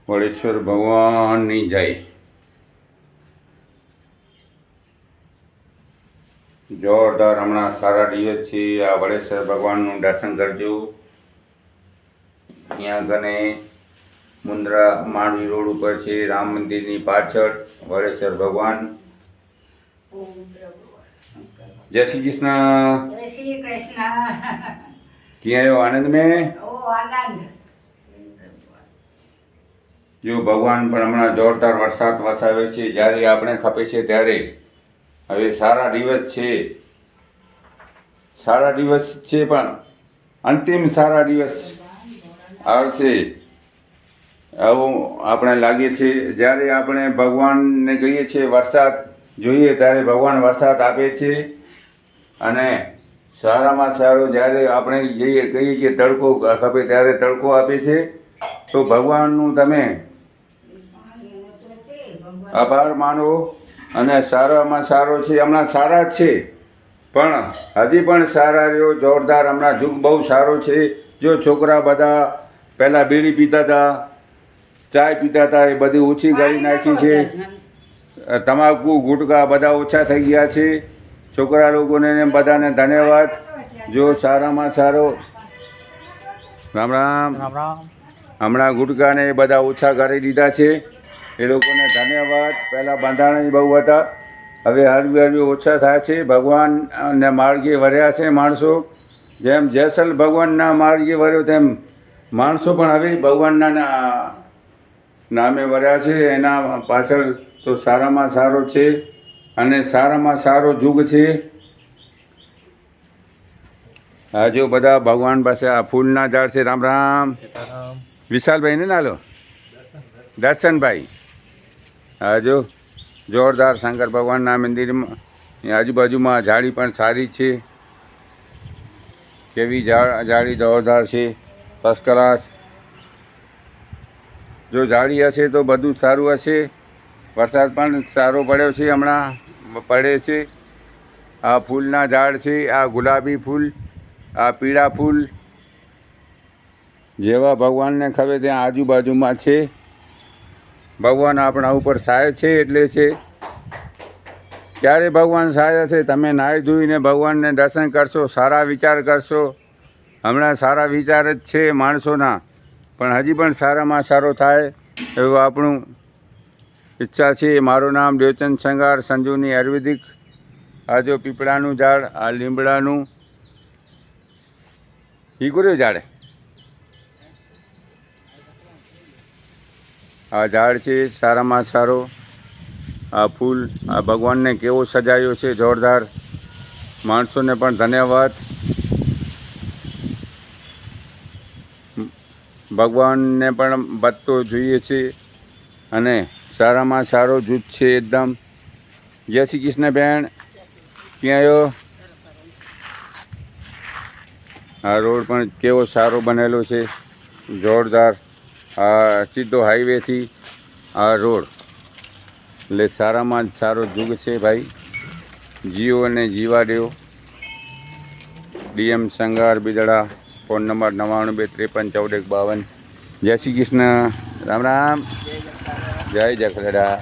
વડેશ્વર ભગવાનની જય। જોરદાર હમણાં સારા દિવસ છે। આ વડેશ્વર ભગવાનનું દર્શન કરજો। અહીંયા કને મુન્દ્રા માંડવી રોડ ઉપર છે, રામ મંદિરની પાછળ વડેશ્વર ભગવાન। જય શ્રી કૃષ્ણ। जय श्री कृष्ण। ક્યાં આવ્યો આનંદ में? ओ आनंद। જો ભગવાન પણ હમણાં જોરદાર વરસાદ વરસાવે છે। જ્યારે આપણે ખપે છે ત્યારે હવે સારા દિવસ છે, સારા દિવસ છે, પણ અંતિમ સારા દિવસ આવશે આવું આપણે લાગે છે। જ્યારે આપણે ભગવાનને કહીએ છીએ વરસાદ જોઈએ ત્યારે ભગવાન વરસાદ આપે છે, અને સારામાં સારો જ્યારે આપણે કહીએ કે તડકો ખપે ત્યારે તડકો આપે છે। તો ભગવાનનું તમે આભાર માનો, અને સારામાં સારો છે। હમણાં સારા જ છે, પણ હજી પણ સારા રહ્યો જોરદાર। હમણાં યુગ બહુ સારો છે। જો છોકરા બધા પહેલાં બીડી પીતા હતા, ચાય પીતા હતા, એ બધી ઓછી કરી નાખી છે। તમાકુ ગુટકા બધા ઓછા થઈ ગયા છે। છોકરા લોકોને બધાને ધન્યવાદ। જો સારામાં સારો રામ રામ હમણાં ગુટકાને એ બધા ઓછા કરી દીધા છે, એ લોકોને ધન્યવાદ। પહેલાં બંધારણ બહુ હતા, હવે હળવી ઓછા થાય છે। ભગવાનને માર્ગે વર્યા છે માણસો, જેમ જેસલ ભગવાનના માર્ગે વર્યો તેમ માણસો પણ હવે ભગવાનના નામે વર્યા છે। એના પાછળ તો સારામાં સારો છે, અને સારામાં સારો યુગ છે। આ જો બધા ભગવાન પાસે આ ફૂલના ઝાડ છે। રામ રામ વિશાલભાઈ ને નાલો દર્શનભાઈ। હા જો જોરદાર શંકર ભગવાનના મંદિરમાં આજુબાજુમાં ઝાડી પણ સારી છે। કેવી ઝાડી જોરદાર છે, ફર્સ્ટ ક્લાસ। જો ઝાડી હશે તો બધું સારું હશે। વરસાદ પણ સારો પડ્યો છે, હમણાં પડે છે। આ ફૂલના ઝાડ છે, આ ગુલાબી ફૂલ, આ પીળા ફૂલ, જેવા ભગવાનને ખબર ત્યાં આજુબાજુમાં છે। ભગવાન આપણા ઉપર સહાય છે એટલે છે। ક્યારે ભગવાન સહાય હશે? તમે નાહી ધોઈને ભગવાનને દર્શન કરશો, સારા વિચાર કરશો। હમણાં સારા વિચાર જ છે માણસોના, પણ હજી પણ સારામાં સારો થાય એવું આપણું ઈચ્છા છે। મારું નામ દેવચંદ સંગાર, સંજુની આયુર્વેદિક। આ જો પીપળાનું ઝાડ, આ લીમડાનું, ઈગુર્યું ઝાડ, આ ઝાડ છે સારામાં સારો। આ ફૂલ, આ ભગવાનને કેવો સજાયો છે જોરદાર। માણસોને પણ ધન્યવાદ। ભગવાનને પણ બચતો જોઈએ છે, અને સારામાં સારો જૂથ છે એકદમ। જય શ્રી કૃષ્ણ બેન, ક્યાં આવ્યો? આ રોડ પણ કેવો સારો બનેલો છે જોરદાર। આ સીધો હાઈવેથી આ રોડ, એટલે સારામાં જ સારો યુગ છે ભાઈ। જીઓ અને જીવા દેવો। DM Sangar Bidada, phone number 9923531452। જય શ્રી કૃષ્ણ, રામ રામ, જય જખલડા।